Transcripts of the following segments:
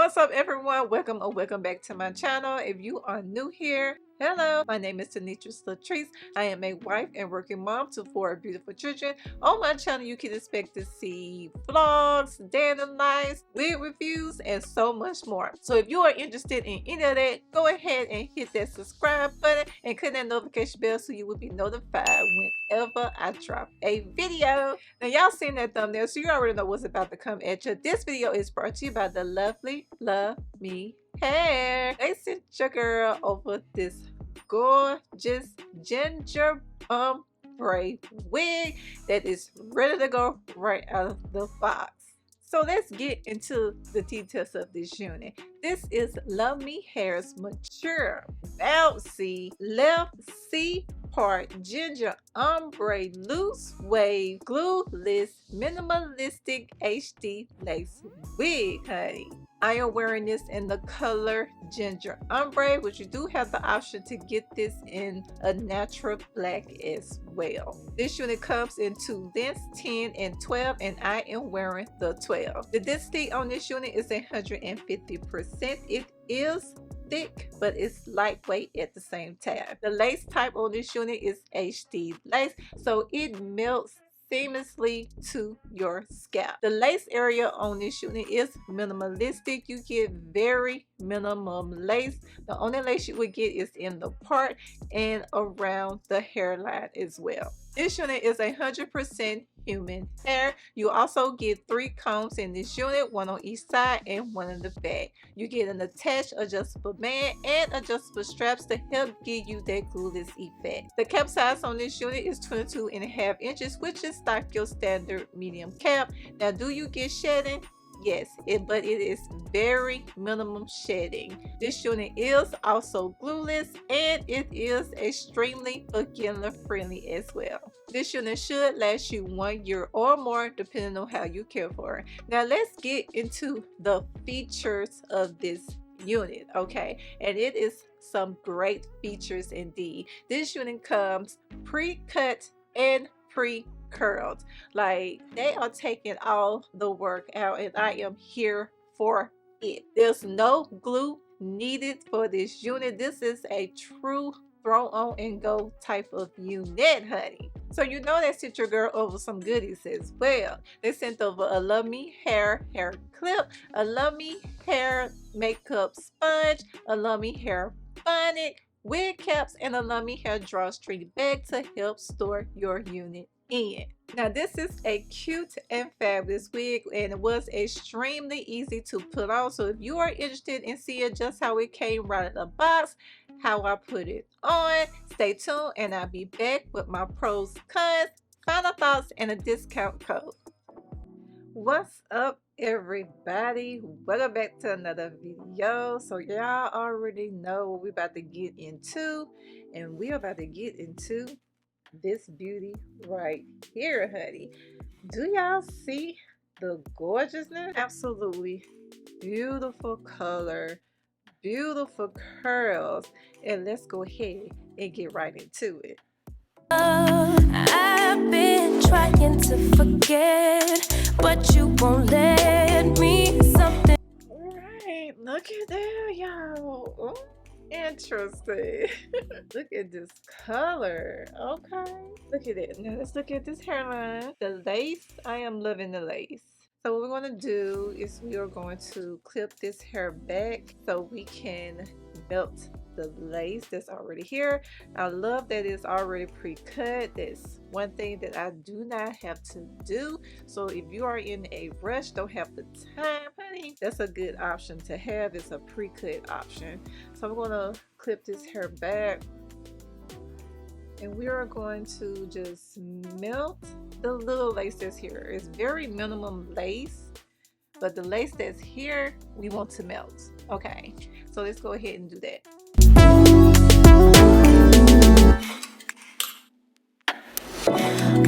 What's up everyone? Welcome or welcome back to my channel. If you are new here, hello, my name is Denetress Latrice. I am a wife and working mom to 4 beautiful children. On my channel you can expect to see vlogs, day in the life, wig reviews, and so much more. So if you are interested in any of that, go ahead and hit that subscribe button and click that notification bell so you will be notified whenever I drop a video. Now y'all seen that thumbnail, so you already know what's about to come at you. This video is brought to you by the lovely Luv Me Hair. They sent your girl over this gorgeous ginger ombre wig that is ready to go right out of the box. So let's get into the details of this unit. This is Luv Me Hair's mature, bouncy, left C-part ginger ombre loose wave glueless minimalistic HD lace wig, honey. I am wearing this in the color ginger ombre, which you do have the option to get this in a natural black as well. This unit comes in 2 lengths, 10 and 12, and I am wearing the 12. The density on this unit is 150%. It is thick, but it's lightweight at the same time. The lace type on this unit is HD lace, so it melts seamlessly to your scalp. The lace area on this unit is minimalistic. You get very minimum lace. The only lace you would get is in the part and around the hairline as well. This unit is 100% human hair. You also get 3 combs in this unit, 1 on each side and 1 in the back. You get an attached adjustable band and adjustable straps to help give you that glueless effect. The cap size on this unit is 22.5 inches, which is like your standard medium cap. Now, do you get shedding? Yes, but it is very minimum shedding. This unit is also glueless and it is extremely beginner friendly as well. This unit should last you 1 year or more depending on how you care for it. Now let's get into the features of this unit, okay? And it is some great features indeed. This unit comes pre-cut and pre-curled. Like, they are taking all the work out and I am here for it. There's no glue needed for this unit. This is a true throw on and go type of unit, honey. So you know they sent your girl over some goodies as well. They sent over a Luv Me Hair hair clip, a Luv Me Hair makeup sponge, a Luv Me Hair bonnet, wig caps, and a Luv Me Hair drawstring bag to help store your unit in. Now this is a cute and fabulous wig and it was extremely easy to put on. So if you are interested in seeing just how it came right out of the box, how I put it on, stay tuned and I'll be back with my pros, cons, final thoughts, and a discount code. What's up everybody? Welcome back to another video. So y'all already know what we're about to get into, and we're about to get into this beauty right here, honey. Do y'all see the gorgeousness? Absolutely beautiful color, beautiful curls, and let's go ahead and get right into it. I've been trying to forget, but you won't let me. Something. All right, look at that, y'all. Interesting. Look at this color. Okay, look at it. Now let's look at this hairline. The lace, I am loving the lace. So what we're going to do is we are going to clip this hair back so we can melt the lace that's already here. I love that it's already pre-cut. That's one thing that I do not have to do. So if you are in a rush, don't have the time, honey, that's a good option to have. It's a pre-cut option. So I'm going to clip this hair back and we are going to just melt the little lace that's here. It's very minimum lace, but the lace that's here we want to melt. Okay, so let's go ahead and do that.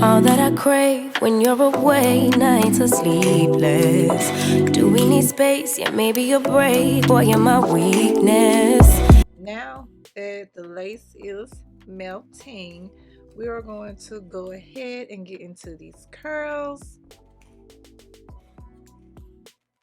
All that I crave when you're away, nights are sleepless. Do we need space? Yeah, maybe a break. Boy, you're my weakness. Now that the lace is melting, we are going to go ahead and get into these curls.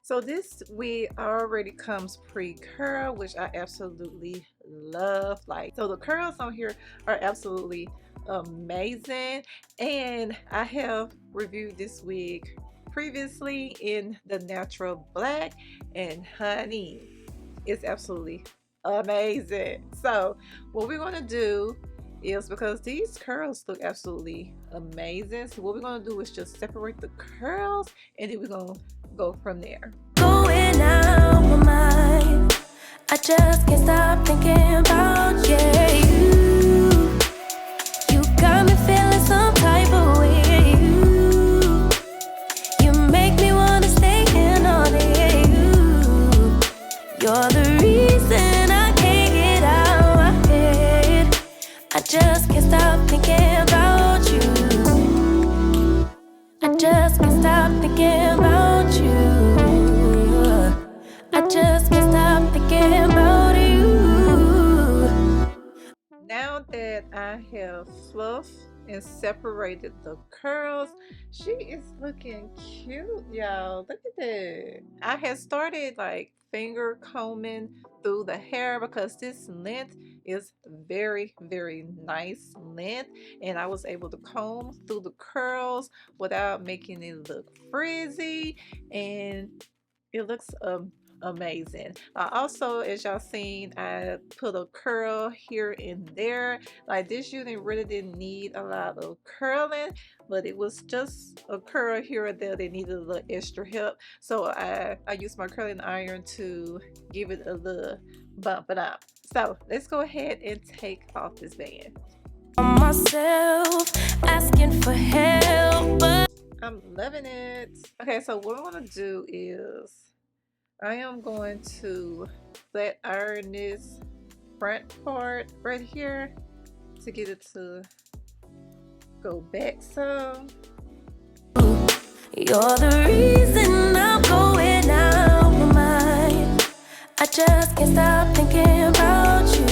So this wig already comes pre-curl, which I absolutely love. Like, so the curls on here are absolutely amazing, and I have reviewed this wig previously in the natural black, and honey, it's absolutely amazing. So what we're gonna do is, because these curls look absolutely amazing, so what we're gonna do is just separate the curls, and then we're gonna go from there. Going out my mind, I just can't stop thinking about you. You got me feeling some type of way. You make me wanna stay in all day. You're the reason I can't get out my head. I just can't stop thinking about you. I just can't stop thinking about you. I just can't stop thinking about you. Now that I have fluffed and separated the curls, she is looking cute, y'all. Look at that. I had started like finger combing through the hair because this length is very, very nice length, and I was able to comb through the curls without making it look frizzy, and it looks amazing. Also, as y'all seen, I put a curl here and there. Like, this unit really didn't need a lot of curling, but it was just a curl here or there that needed a little extra help. So I used my curling iron to give it a little bump it up. So let's go ahead and take off this band. Myself asking for help, but I'm loving it. Okay, so what I want to do is I am going to flat iron this front part right here to get it to go back some. you're the reason I'm going out my mind. I just can't stop thinking about you.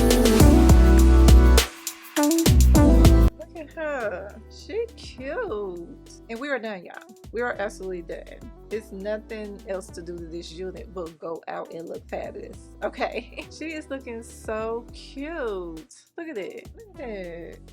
Look at her. She cute. And we are done, y'all. We are absolutely done. There's nothing else to do to this unit but go out and look fabulous. Okay. She is looking so cute. Look at it. Look at it.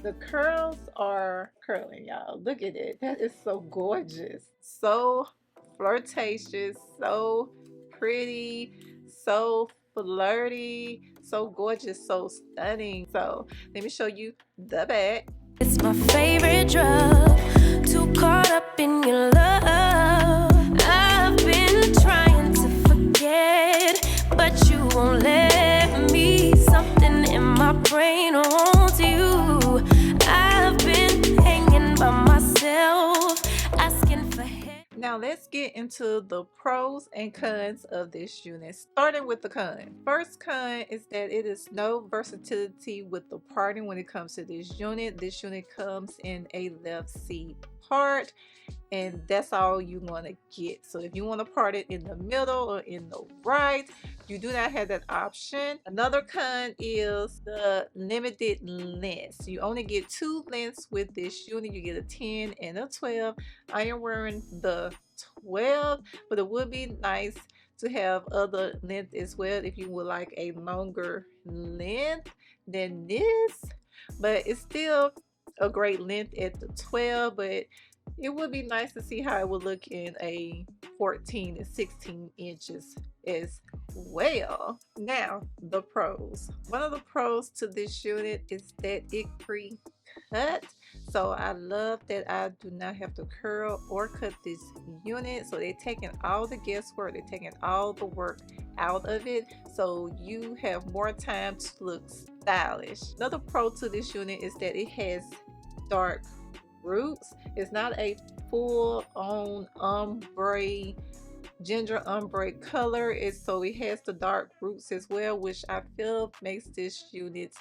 The curls are curling, y'all. Look at it. That is so gorgeous. So flirtatious. So pretty. So flirty. So gorgeous. So stunning. So let me show you the back. It's my favorite drug. Too caught up in your love. I've been trying to forget, but you won't let me. Something in my brain wants you. I've been hanging by myself, asking for help. Now let's get into the pros and cons of this unit, starting with the con. First con is that it is no versatility with the parting when it comes to this unit. This unit comes in a left seat part, and that's all you want to get. So if you want to part it in the middle or in the right, you do not have that option. Another con is the limited lengths. You only get 2 lengths with this unit. You get a 10 and a 12. I am wearing the 12, but it would be nice to have other length as well if you would like a longer length than this, but it's still a great length at the 12, but it would be nice to see how it would look in a 14 and 16 inches as well. Now, the pros. One of the pros to this unit is that it pre-cut. So I love that I do not have to curl or cut this unit. So they're taking all the guesswork, they're taking all the work out of it. So you have more time to look stylish. Another pro to this unit is that it has dark roots. It's not a full-on ombre, ginger ombre color. So it has the dark roots as well, which I feel makes this unit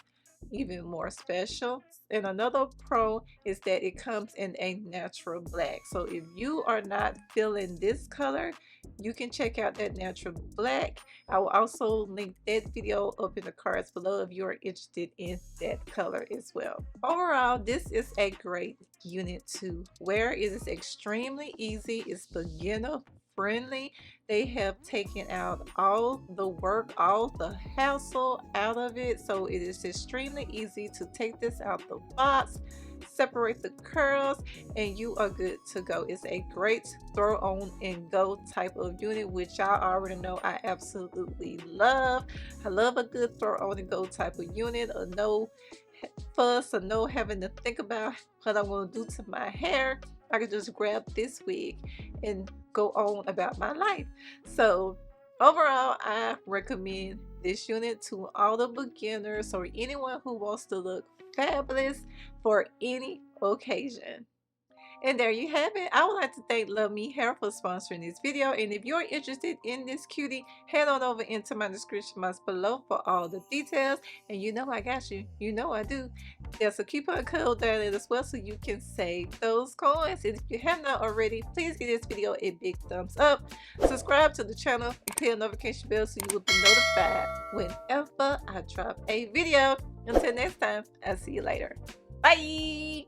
even more special. And another pro is that it comes in a natural black. So if you are not feeling this color, you can check out that natural black. I will also link that video up in the cards below if you are interested in that color as well. Overall, this is a great unit to wear. It is extremely easy. It's beginner friendly. They have taken out all the work, all the hassle out of it, so it is extremely easy to take this out the box, separate the curls, and you are good to go. It's a great throw on and go type of unit, which y'all already know I absolutely love. I love a good throw on and go type of unit, or no fuss or no having to think about what I'm going to do to my hair. I can just grab this wig and go on about my life. So overall, I recommend this unit to all the beginners or anyone who wants to look fabulous for any occasion. And there you have it. I would like to thank Luv Me Hair for sponsoring this video. And if you're interested in this cutie, head on over into my description box below for all the details. And you know I got you. You know I do. There's a coupon code there as well, so you can save those coins. And if you have not already, please give this video a big thumbs up. Subscribe to the channel and hit the notification bell so you will be notified whenever I drop a video. Until next time, I'll see you later. Bye!